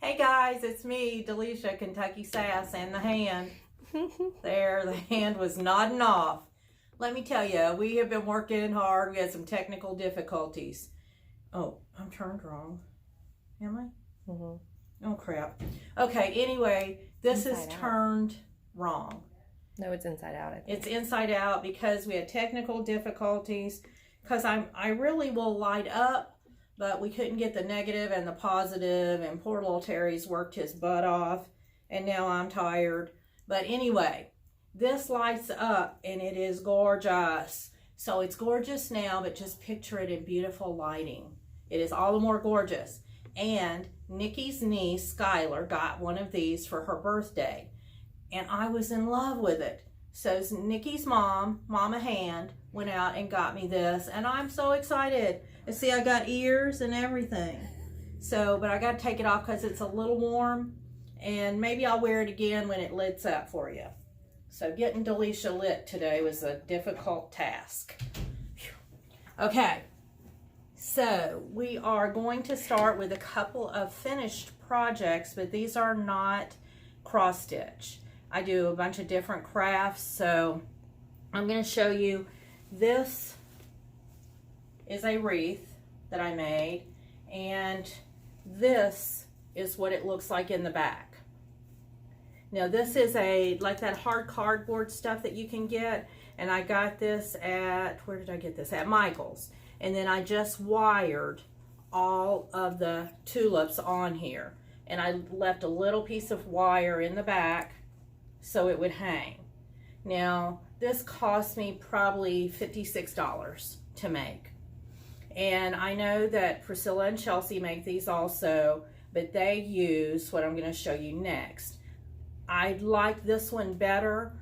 Hey guys, it's me, Delisha, Kentucky Sass, and the hand. There, the hand was nodding off. Let me tell you, we have been working hard. We had some technical difficulties. Oh, I'm turned wrong. Am I? Oh, crap. Okay, anyway, this is turned wrong. No, it's inside out, I think. It's inside out because we had technical difficulties. Because I really will light up, but we couldn't get the negative and the positive, and poor little Terry's worked his butt off, and now I'm tired. But anyway, this lights up, and it is gorgeous. So it's gorgeous now, but just picture it in beautiful lighting. It is all the more gorgeous. And Nikki's niece, Skylar, got one of these for her birthday, and I was in love with it. So Nikki's mom, Mama Hand, went out and got me this, and I'm so excited. And see, I got ears and everything. So, but I got to take it off because it's a little warm, and maybe I'll wear it again when it lights up for you. So getting Delisha lit today was a difficult task. Okay, so we are going to start with a couple of finished projects, but these are not cross stitch. I do a bunch of different crafts, so I'm going to show you. This is a wreath that I made, and this is what it looks like in the back. Now this is like that hard cardboard stuff that you can get, and I got this at, where did I get this? At Michael's. And then I just wired all of the tulips on here, and I left a little piece of wire in the back so it would hang. Now, this cost me probably $56 to make. And I know that Priscilla and Chelsea make these also, but they use what I'm going to show you next. I like this one better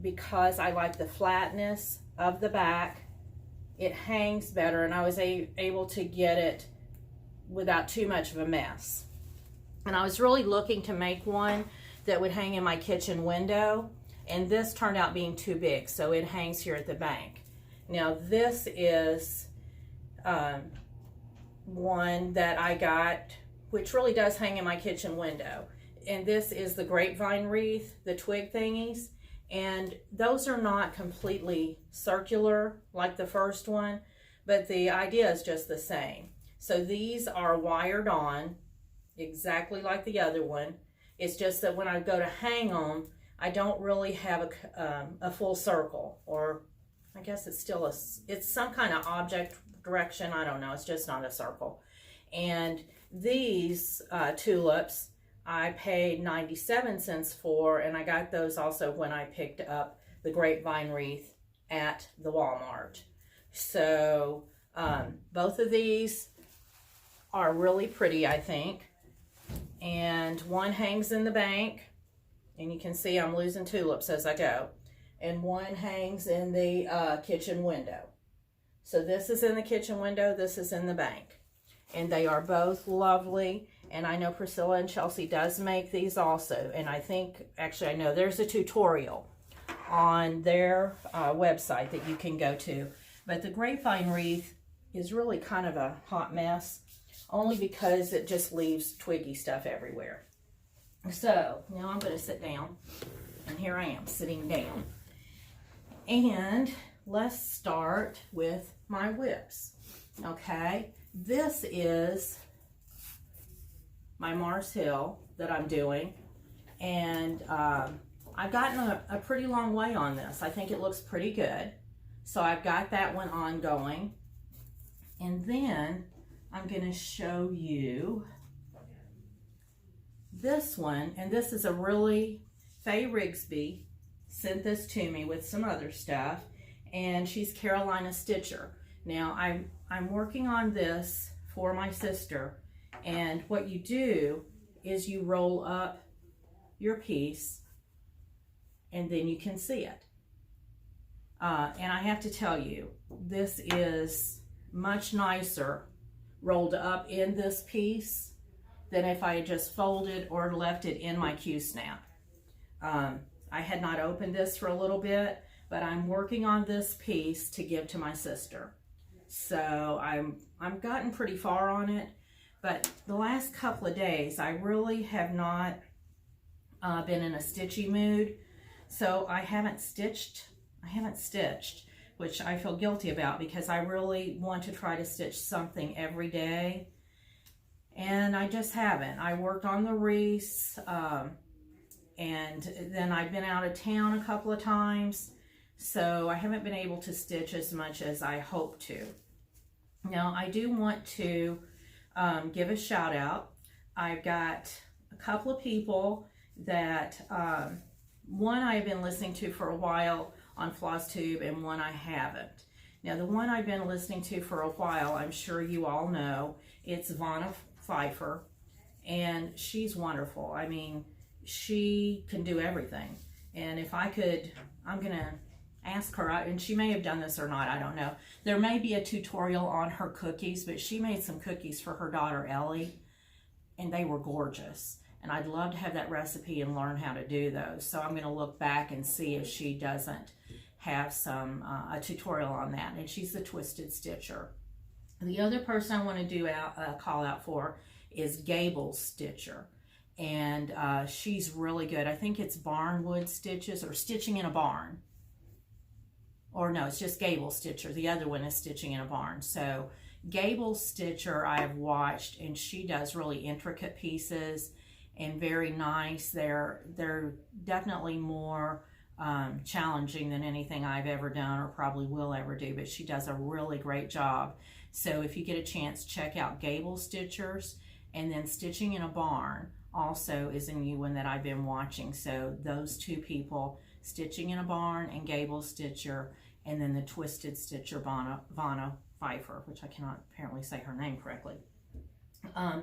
because I like the flatness of the back. It hangs better, and I was able to get it without too much of a mess. And I was really looking to make one that would hang in my kitchen window, and this turned out being too big, so it hangs here at the bank. Now this is one that I got, which really does hang in my kitchen window, and this is the grapevine wreath, the twig thingies, and those are not completely circular like the first one, but the idea is just the same. So these are wired on exactly like the other one. It's just that when I go to hang them, I don't really have a full circle, or I guess it's still it's some kind of object direction. I don't know. It's just not a circle. And these tulips, I paid 97 cents for, and I got those also when I picked up the grapevine wreath at the Walmart. So both of these are really pretty, I think. And one hangs in the bank, and you can see I'm losing tulips as I go. And one hangs in the kitchen window. So this is in the kitchen window, this is in the bank. And they are both lovely. And I know Priscilla and Chelsea does make these also. And I think, actually I know there's a tutorial on their website that you can go to. But the grapevine wreath is really kind of a hot mess, only because it just leaves twiggy stuff everywhere. So now I'm going to sit down, and here I am sitting down. And let's start with my whips. Okay, this is my Mars Hill that I'm doing, and I've gotten a pretty long way on this. I think it looks pretty good. So I've got that one ongoing, and then I'm going to show you this one, and this is a really, Faye Rigsby sent this to me with some other stuff, and she's Carolina Stitcher. Now I'm working on this for my sister, and what you do is you roll up your piece, and then you can see it. And I have to tell you, this is much nicer rolled up in this piece than if I had just folded or left it in my Q-snap. I had not opened this for a little bit, but I'm working on this piece to give to my sister. So I'm gotten pretty far on it, But the last couple of days, I really have not been in a stitchy mood. So I haven't stitched, which I feel guilty about because I really want to try to stitch something every day. And I just haven't. I worked on the wreaths, and then I've been out of town a couple of times. So I haven't been able to stitch as much as I hope to. Now I do want to give a shout out. I've got a couple of people that, one I've been listening to for a while on FlossTube and one I haven't. Now the one I've been listening to for a while, I'm sure you all know, it's Vanna Pfeiffer, and she's wonderful. I mean, she can do everything. And if I could, I'm gonna ask her, and she may have done this or not, I don't know. There may be a tutorial on her cookies, but she made some cookies for her daughter Ellie, and they were gorgeous. And I'd love to have that recipe and learn how to do those. So I'm gonna look back and see if she doesn't have some a tutorial on that. And she's the Twisted Stitcher. The other person I want to do a call out for is Gable Stitcher, and she's really good. I think it's Barnwood Stitches or Stitching in a Barn, or no, it's just Gable Stitcher. The other one is Stitching in a Barn. So Gable Stitcher I have watched, and she does really intricate pieces and very nice. They're definitely more challenging than anything I've ever done or probably will ever do, but she does a really great job. So if you get a chance, check out Gable Stitchers, and then Stitching in a Barn also is a new one that I've been watching. So those two people, Stitching in a Barn and Gable Stitcher, and then the Twisted Stitcher, Vanna Pfeiffer, which I cannot apparently say her name correctly.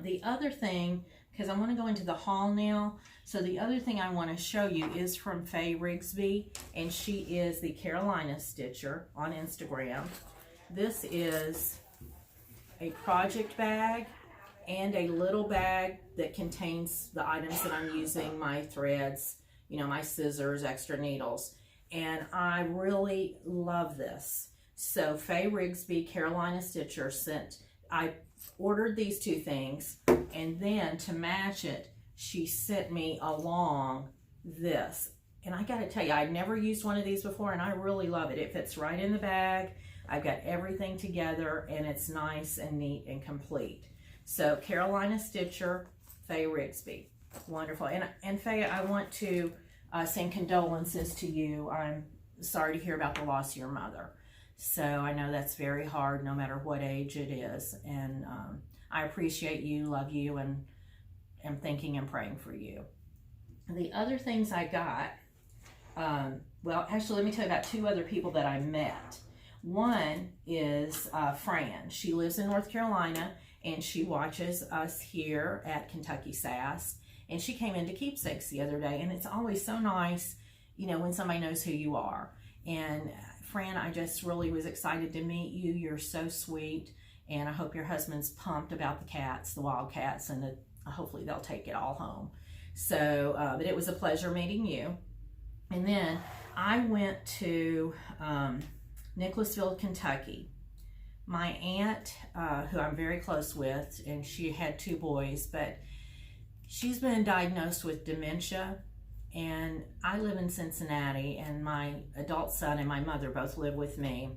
The other thing, because I want to go into the haul now, so the other thing I want to show you is from Faye Rigsby, and she is the Carolina Stitcher on Instagram. This is a project bag and a little bag that contains the items that I'm using, my threads, you know, my scissors, extra needles, and I really love this. So Faye Rigsby, Carolina Stitcher, I ordered these two things, and then to match it, she sent me along this. And I gotta tell you, I've never used one of these before, and I really love it. It fits right in the bag. I've got everything together, and it's nice and neat and complete. So Carolina Stitcher, Faye Rigsby, wonderful. And Faye, I want to send condolences to you. I'm sorry to hear about the loss of your mother. So I know that's very hard no matter what age it is. And I appreciate you, love you, and am thinking and praying for you. The other things I got, well, actually, let me tell you about two other people that I met. One is Fran. She lives in North Carolina, and she watches us here at Kentucky Sass. And she came into Keepsakes the other day, and it's always so nice, you know, when somebody knows who you are. And Fran, I just really was excited to meet you. You're so sweet, and I hope your husband's pumped about the cats, the wild cats, and hopefully they'll take it all home. So, but it was a pleasure meeting you. And then I went to Nicholasville, Kentucky. My aunt, who I'm very close with, and she had two boys, but she's been diagnosed with dementia. And I live in Cincinnati, and my adult son and my mother both live with me.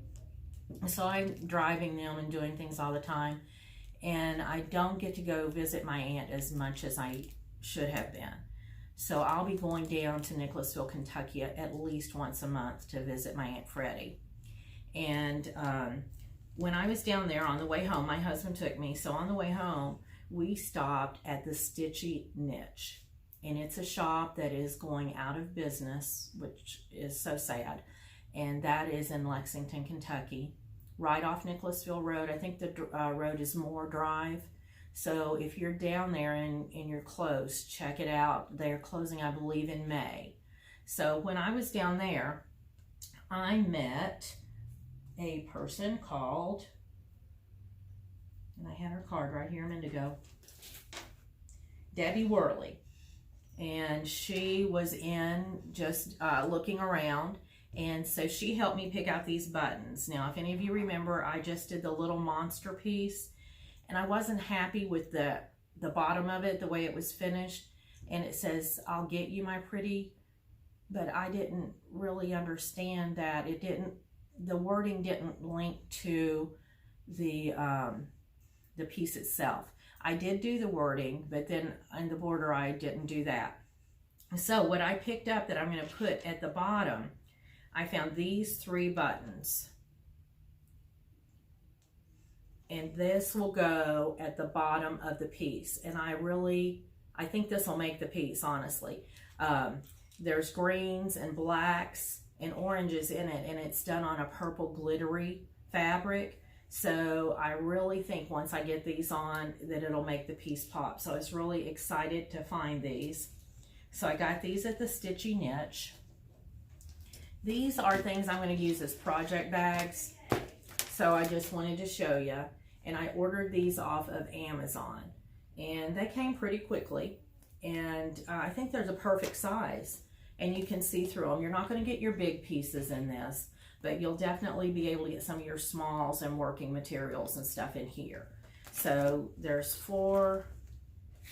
So I'm driving them and doing things all the time. And I don't get to go visit my aunt as much as I should have been. So I'll be going down to Nicholasville, Kentucky at least once a month to visit my Aunt Freddie. And when I was down there on the way home, my husband took me. So on the way home, we stopped at the Stitchy Niche. And it's a shop that is going out of business, which is so sad. And that is in Lexington, Kentucky, right off Nicholasville Road. I think the road is Moore Drive. So if you're down there and you're close, check it out. They're closing, I believe, in May. So when I was down there, I met a person called, and I had her card right here a minute ago, Debbie Worley. And she was in just looking around, and so she helped me pick out these buttons. Now, if any of you remember, I just did the little monster piece, and I wasn't happy with the bottom of it, the way it was finished. And it says, "I'll get you, my pretty," but I didn't really understand that the wording didn't link to the piece itself. I did do the wording, but then in the border I didn't do that. So what I picked up that I'm going to put at the bottom, I found these 3 buttons. And this will go at the bottom of the piece. And I think this will make the piece, honestly. There's greens and blacks and oranges in it, and it's done on a purple glittery fabric. So I really think once I get these on that it'll make the piece pop. So I was really excited to find these. So I got these at the Stitchy Niche. These are things I'm going to use as project bags. So I just wanted to show you. And I ordered these off of Amazon. And they came pretty quickly. And I think they're the perfect size. And you can see through them. You're not going to get your big pieces in this, but you'll definitely be able to get some of your smalls and working materials and stuff in here. So there's 4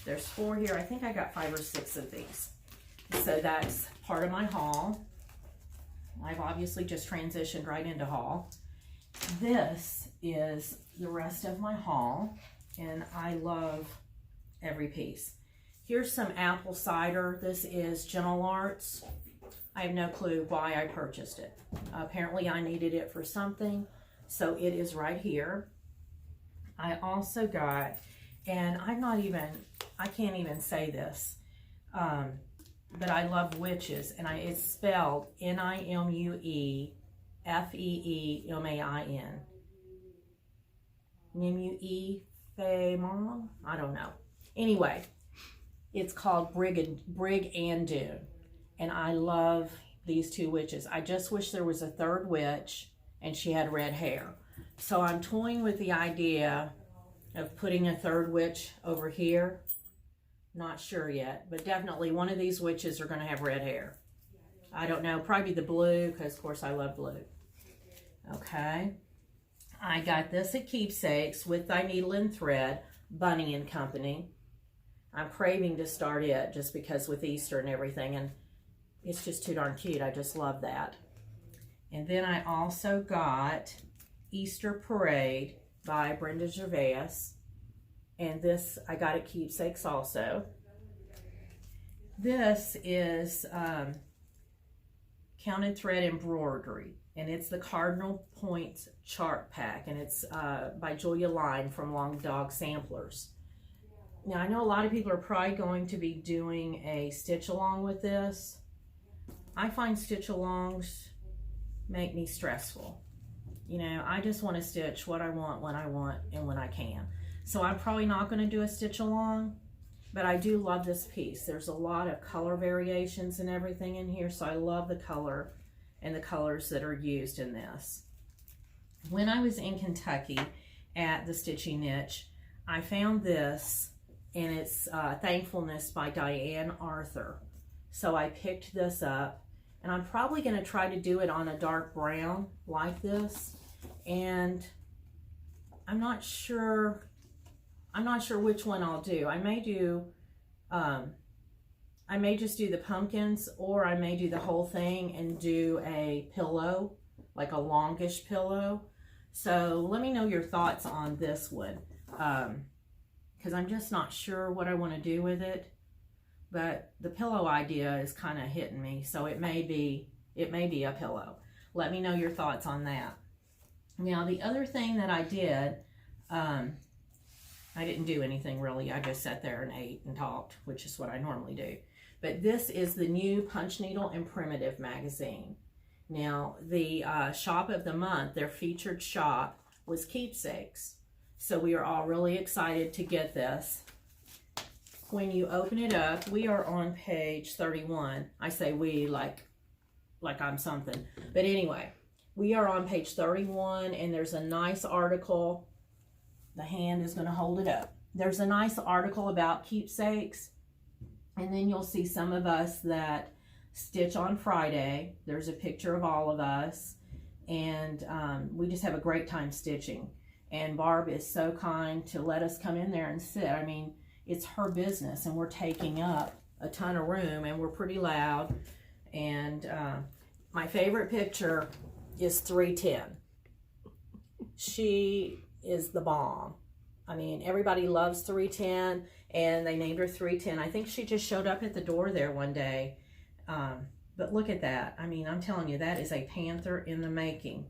here. I think I got 5 or 6 of these. So that's part of my haul. I've obviously just transitioned right into haul. This is the rest of my haul, and I love every piece. Here's some apple cider. This is Gentle Arts. I have no clue why I purchased it. Apparently I needed it for something, so it is right here. I also got, and I can't even say this, but I love witches, and it's spelled Nimuefeemain. Nimuefeemain? I don't know. Anyway, it's called Brigandoon, and I love these 2 witches. I just wish there was a 3rd witch, and she had red hair. So I'm toying with the idea of putting a 3rd witch over here. Not sure yet, but definitely one of these witches are going to have red hair. I don't know, probably the blue, because of course I love blue. Okay, I got this at Keepsakes, With Thy Needle and Thread, Bunny and Company. I'm craving to start it just because with Easter and everything, and it's just too darn cute. I just love that. And then I also got Easter Parade by Brenda Gervais. And this I got at Keepsakes also. This is Counted Thread Embroidery, and it's the Cardinal Points Chart Pack, and it's by Julia Line from Long Dog Samplers. Now, I know a lot of people are probably going to be doing a stitch along with this. I find stitch alongs make me stressful. You know, I just want to stitch what I want, when I want, and when I can. So I'm probably not going to do a stitch along, but I do love this piece. There's a lot of color variations and everything in here, so I love the color and the colors that are used in this. When I was in Kentucky at the Stitchy Niche, I found this, and it's Thankfulness by Diane Arthur. So I picked this up, and I'm probably going to try to do it on a dark brown like this, and I'm not sure which one I'll do. I may just do the pumpkins, or I may do the whole thing and do a pillow, like a longish pillow. So let me know your thoughts on this one, because I'm just not sure what I want to do with it. But the pillow idea is kind of hitting me, so it may be a pillow. Let me know your thoughts on that. Now, the other thing that I did, I didn't do anything really. I just sat there and ate and talked, which is what I normally do. But this is the new Punch Needle and Primitive magazine. Now, the shop of the month, their featured shop, was Keepsakes. So we are all really excited to get this. When you open it up, we are on page 31. I say we like I'm something. But anyway, we are on page 31, and there's a nice article. The hand is going to hold it up. There's a nice article about Keepsakes, and then you'll see some of us that stitch on Friday. There's a picture of all of us, and we just have a great time stitching. And Barb is so kind to let us come in there and sit. I mean, it's her business, and we're taking up a ton of room, and we're pretty loud. And my favorite picture is 310. She is the bomb. I mean, everybody loves 310, and they named her 310. I think she just showed up at the door there one day. But look at that. I mean, I'm telling you, that is a panther in the making.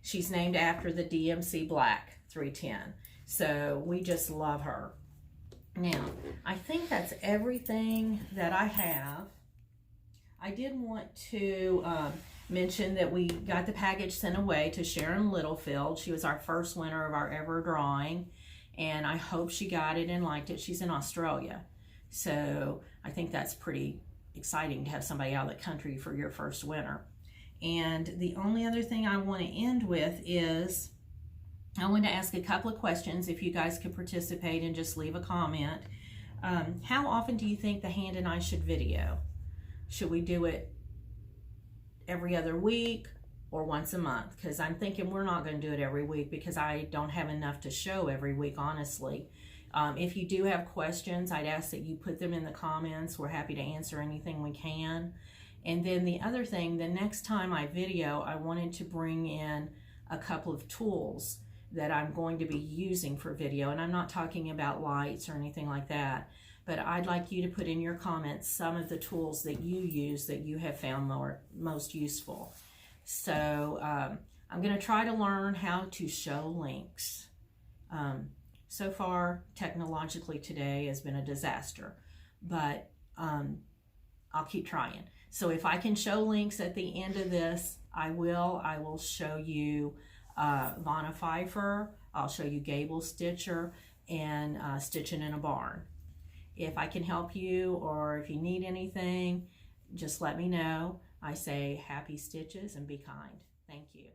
She's named after the DMC Black 310. So we just love her. Now, I think that's everything that I have. I did want to mention that we got the package sent away to Sharon Littlefield. She was our first winner of our ever drawing, and I hope she got it and liked it. She's in Australia, so I think that's pretty exciting to have somebody out of the country for your first winner. And the only other thing I want to end with is I want to ask a couple of questions. If you guys could participate and just leave a comment. How often do you think the hand and I should video? Should we do it every other week or once a month? Because I'm thinking we're not going to do it every week because I don't have enough to show every week, honestly. If you do have questions, I'd ask that you put them in the comments. We're happy to answer anything we can. And then the other thing, the next time I video, I wanted to bring in a couple of tools that I'm going to be using for video. And I'm not talking about lights or anything like that, but I'd like you to put in your comments some of the tools that you use that you have found most useful. So I'm going to try to learn how to show links. So far, technologically today has been a disaster, but I'll keep trying. So if I can show links at the end of this, I will. I will show you Vonna Pfeiffer, I'll show you Gable Stitcher, and Stitching in a Barn. If I can help you or if you need anything, just let me know. I say happy stitches and be kind. Thank you.